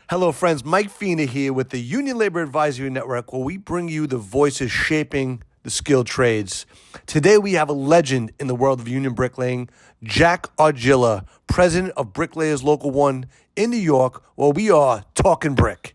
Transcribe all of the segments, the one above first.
Hello, friends. Mike Fiena here with the Union Labor Advisory Network, where we bring you the voices shaping the skilled trades. Today, we have a legend in the world of union bricklaying, Jack Argila, president of Bricklayers Local 1 in New York, where we are talking brick.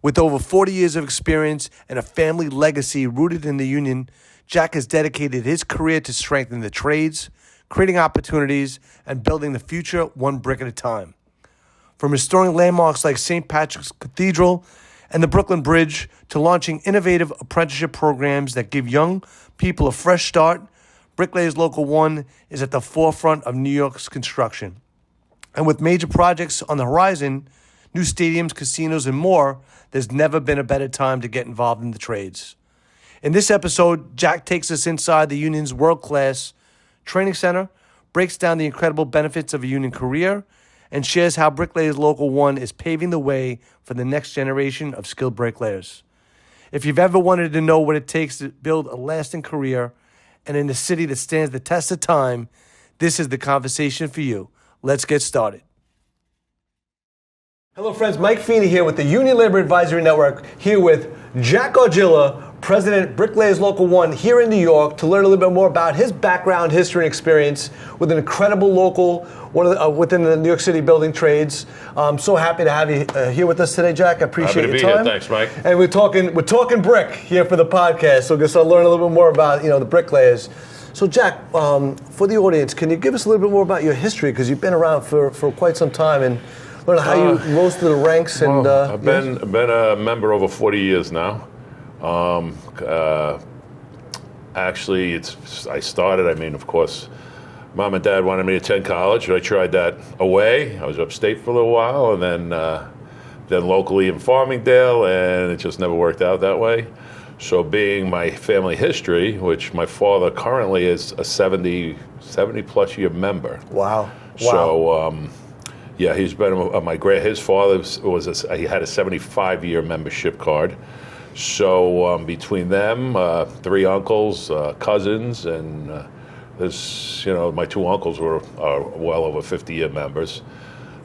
With over 40 years of experience and a family legacy rooted in the union, Jack has dedicated his career to strengthening the trades, creating opportunities, and building the future one brick at a time. From restoring landmarks like St. Patrick's Cathedral and the Brooklyn Bridge to launching innovative apprenticeship programs that give young people a fresh start, Bricklayers Local 1 is at the forefront of New York's construction. And with major projects on the horizon, new stadiums, casinos, and more, there's never been a better time to get involved in the trades. In this episode, Jack takes us inside the union's world-class training center, breaks down the incredible benefits of a union career, and shares how Bricklayers Local 1 is paving the way for the next generation of skilled bricklayers. If you've ever wanted to know what it takes to build a lasting career and in a city that stands the test of time, this is the conversation for you. Let's get started. Hello, friends. Mike Fiena here with the Union Labor Advisory Network, here with Jack Argila, President, Bricklayers Local 1 here in New York, to learn a little bit more about his background, history, and experience with an incredible local within the New York City building trades. I'm so happy to have you here with us today, Jack. I appreciate your time. Happy to be here. Thanks, Mike. And we're talking brick here for the podcast, so we're going to learn a little bit more about the bricklayers. So, Jack, for the audience, can you give us a little bit more about your history, because you've been around for quite some time, and learn how you rose to the ranks? And I've been a member over 40 years now. Actually, I started, of course, Mom and Dad wanted me to attend college. I tried that away. I was upstate for a little while, and then locally in Farmingdale, and it just never worked out that way. So being my family history, which my father currently is a 70 plus year member. Wow. So, yeah, he's been his father he had a 75-year membership card. So between them, 3 uncles, cousins, and my 2 uncles are well over 50-year members.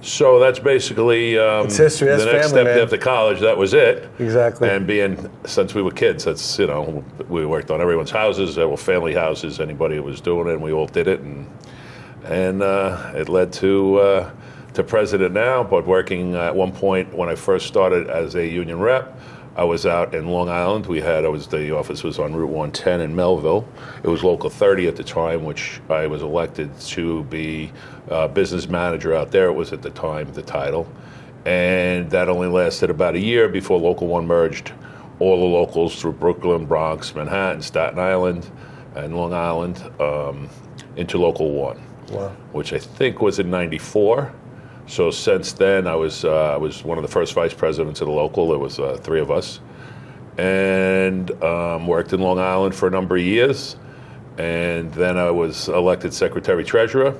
So that's basically it's history. That's the next family, step man. after college. That was it. Exactly. And since we were kids, that's we worked on everyone's houses. There were family houses. Anybody who was doing it, and we all did it, and it led to president now. But working at one point when I first started as a union rep, I was out in Long Island. The office was on Route 110 in Melville. It was Local 30 at the time, which I was elected to be business manager out there. It was at the time the title. And that only lasted about a year before Local 1 merged all the locals through Brooklyn, Bronx, Manhattan, Staten Island, and Long Island into Local 1, wow. Which I think was in '94. So since then, I was one of the first vice presidents of the local. There was 3 of us, and worked in Long Island for a number of years, and then I was elected secretary treasurer.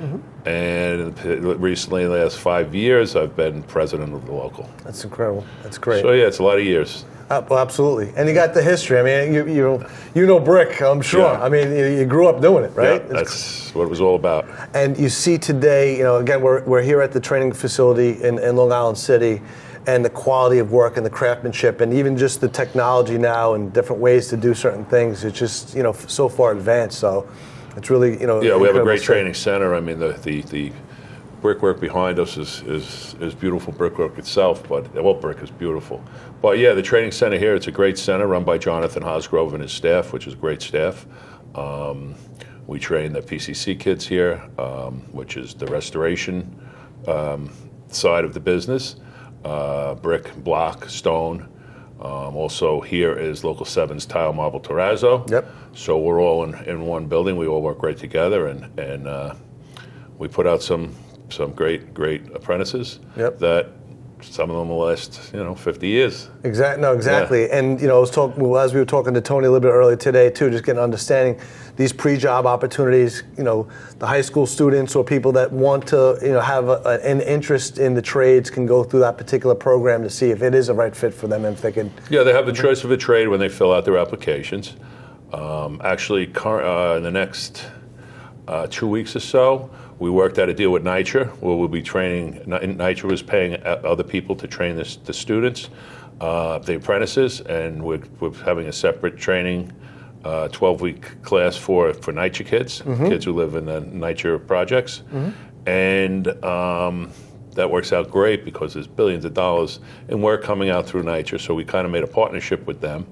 Mm-hmm. And recently, in the last 5 years, I've been president of the local. That's incredible. That's great. So yeah, it's a lot of years. Well, absolutely. And you got the history. You know brick, I'm sure. Yeah. You grew up doing it, right? Yeah, that's what it was all about. And you see today, again, we're here at the training facility in Long Island City, and the quality of work and the craftsmanship, and even just the technology now and different ways to do certain things. It's just, so far advanced. So it's really, Yeah, we have a great training center. The brickwork behind us is beautiful brickwork itself, but all brick is beautiful. But yeah, the training center here, it's a great center run by Jonathan Hosgrove and his staff, which is a great staff. We train the PCC kids here, which is the restoration side of the business, brick, block, stone. Also here is Local 7's tile, marble, terrazzo. Yep. So we're all in one building. We all work great together, and we put out some great apprentices. Yep. That some of them will last 50 years. Exactly. Yeah. And as we were talking to Tony a little bit earlier today too, just getting understanding these pre-job opportunities. The high school students or people that want to have an interest in the trades can go through that particular program to see if it is a right fit for them, and if they can. Yeah, they have the choice of a trade when they fill out their applications. Actually, in the next 2 weeks or so, We worked out a deal with NYCHA, where we'll be training. NYCHA was paying other people to train the students, the apprentices, and we're having a separate training 12-week class for NYCHA kids, kids who live in the NYCHA projects. And that works out great because there's billions of dollars in work coming out through NYCHA. So we kind of made a partnership with them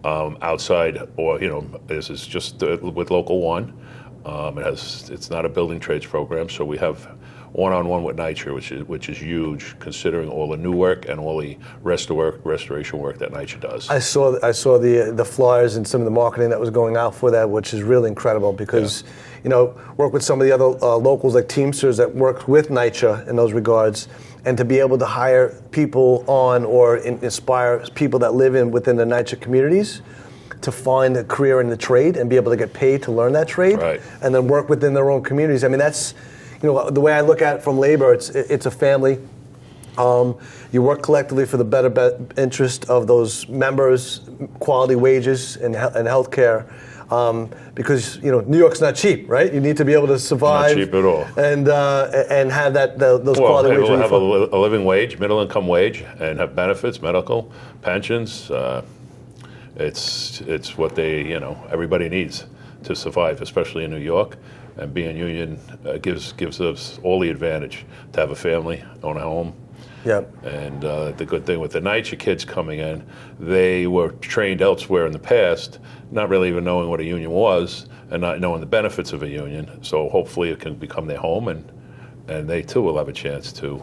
outside, or this is just with Local 1. It's not a building trades program, so we have one-on-one with NYCHA, which is huge, considering all the new work and all the restoration work that NYCHA does. I saw the flyers and some of the marketing that was going out for that, which is really incredible because, work with some of the other locals like Teamsters that work with NYCHA in those regards, and to be able to hire people on or inspire people that live within the NYCHA communities to find a career in the trade and be able to get paid to learn that trade, right, and then work within their own communities. I mean, that's, the way I look at it from labor, it's a family. You work collectively for the better interest of those members, quality wages and health care, because New York's not cheap, right? You need to be able to survive. Not cheap at all. And have those quality wages. We'll have a living wage, middle income wage, and have benefits, medical, pensions. It's what everybody needs to survive, especially in New York. And being union gives us all the advantage to have a family, own a home. Yep. And the good thing with the NYCHA kids coming in, they were trained elsewhere in the past, not really even knowing what a union was and not knowing the benefits of a union. So hopefully it can become their home, and they too will have a chance to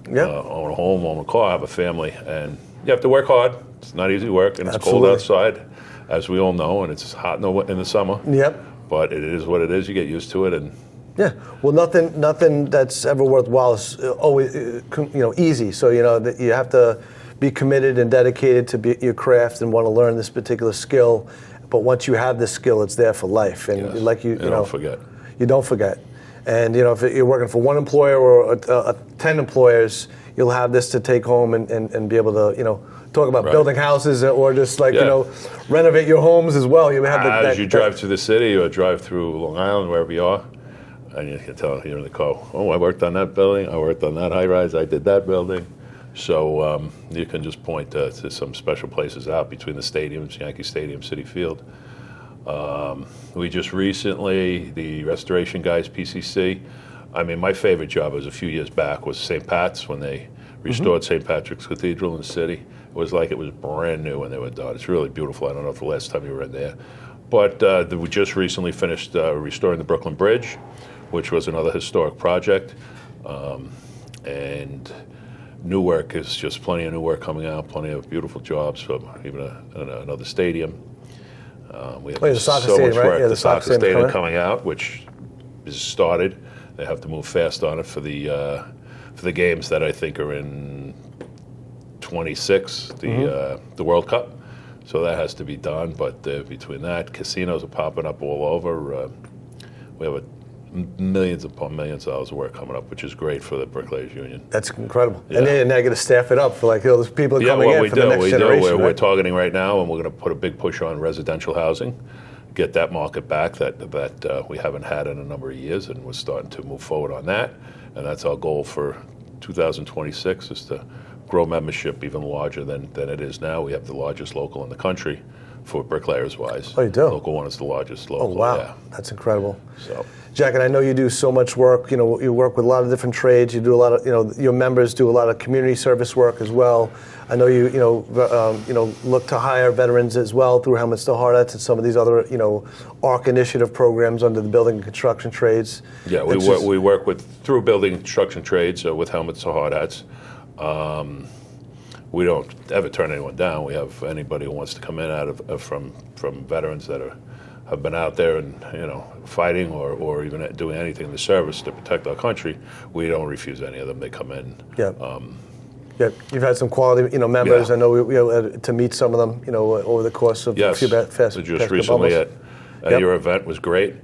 own a home, own a car, have a family. And you have to work hard. It's not easy work, and it's cold outside, as we all know, and it's hot in the summer. Yep. But it is what it is. You get used to it, and well, nothing that's ever worthwhile is always easy. So that you have to be committed and dedicated to your craft and want to learn this particular skill. But once you have this skill, it's there for life, and you don't forget. You don't forget. And if you're working for one employer or 10 employers, you'll have this to take home and be able to talk about building houses or just renovate your homes as well. You have as you drive through the city or drive through Long Island, wherever you are, and you can tell here in the car, oh, I worked on that building, I worked on that high rise, I did that building. So you can just point to some special places out between the stadiums, Yankee Stadium, Citi Field. We just recently, the restoration guys, PCC, my favorite job was a few years back was St. Pat's, when they restored St. Patrick's Cathedral in the city. It was like it was brand new when they were done. It's really beautiful. I don't know if the last time you were in there. But we just recently finished restoring the Brooklyn Bridge, which was another historic project. And new work is just plenty of new work coming out, plenty of beautiful jobs from even another stadium. We have the soccer stadium, right? Yeah, the soccer stadium coming out, which is started. They have to move fast on it for the games that I think are in 26, the World Cup. So that has to be done. But between that, casinos are popping up all over. We have millions upon millions of dollars of work coming up, which is great for the Bricklayers Union. That's incredible. Yeah. And then I got to staff it up for those people coming in for the next generation. We're targeting right now, and we're going to put a big push on residential housing, get that market back that we haven't had in a number of years, and we're starting to move forward on that. And that's our goal for 2026, is to grow membership even larger than it is now. We have the largest local in the country for bricklayers-wise. Oh, you do? Local 1 is the largest local. Oh, wow. Yeah. That's incredible. So, Jack, and I know you do so much work. You work with a lot of different trades. You do a lot of, your members do a lot of community service work as well. I know you look to hire veterans as well through Helmets to Hard Hats and some of these other, ARC initiative programs under the building and construction trades. Yeah, we work through building and construction trades with Helmets to Hard Hats. We don't ever turn anyone down. We have anybody who wants to come in from veterans that have been out there and fighting or even doing anything in the service to protect our country. We don't refuse any of them. They come in. Yeah. Yeah, you've had some quality, members. Yeah. I know we had to meet some of them, over the course of a few fast. So just recently at your event was great.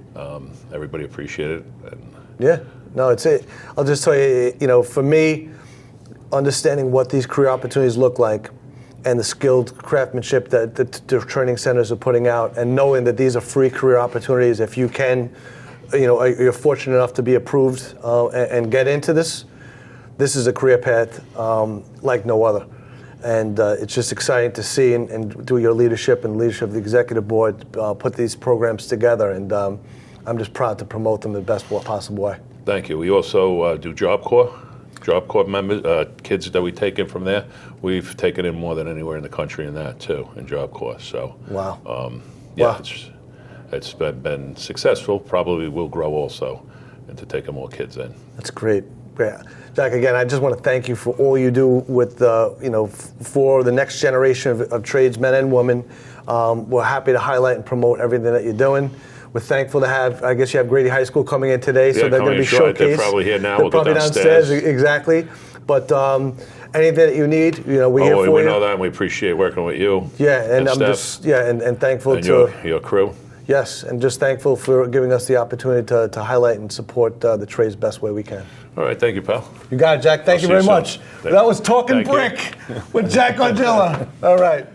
Everybody appreciated it. Yeah, no, I'll just tell you, for me, understanding what these career opportunities look like and the skilled craftsmanship that the training centers are putting out, and knowing that these are free career opportunities if you can you're fortunate enough to be approved and get into this, this is a career path like no other. And it's just exciting to see and through your leadership and leadership of the executive board put these programs together. And I'm just proud to promote them in the best possible way. Thank you. We also do Job Corps. Job Corps members, kids that we take in from there, we've taken in more than anywhere in the country in that too, in Job Corps. So, wow. Wow. It's been successful. Probably will grow also into taking more kids in. That's great. Yeah. Jack, again, I just want to thank you for all you do with for the next generation of tradesmen and women. We're happy to highlight and promote everything that you're doing. We're thankful to have, I guess you have Grady High School coming in today, so they're going to be showcased. They're probably here now. They're We'll go probably downstairs. Exactly. But anything that you need, we're here for you. We know that, and we appreciate working with you. Yeah, and I'm Steph, and thankful and to your crew. Yes, and just thankful for giving us the opportunity to highlight and support the trades best way we can. All right, thank you, pal. You got it, Jack. Thank you very much. That was Talking Thank Brick with Jack Argila. All right.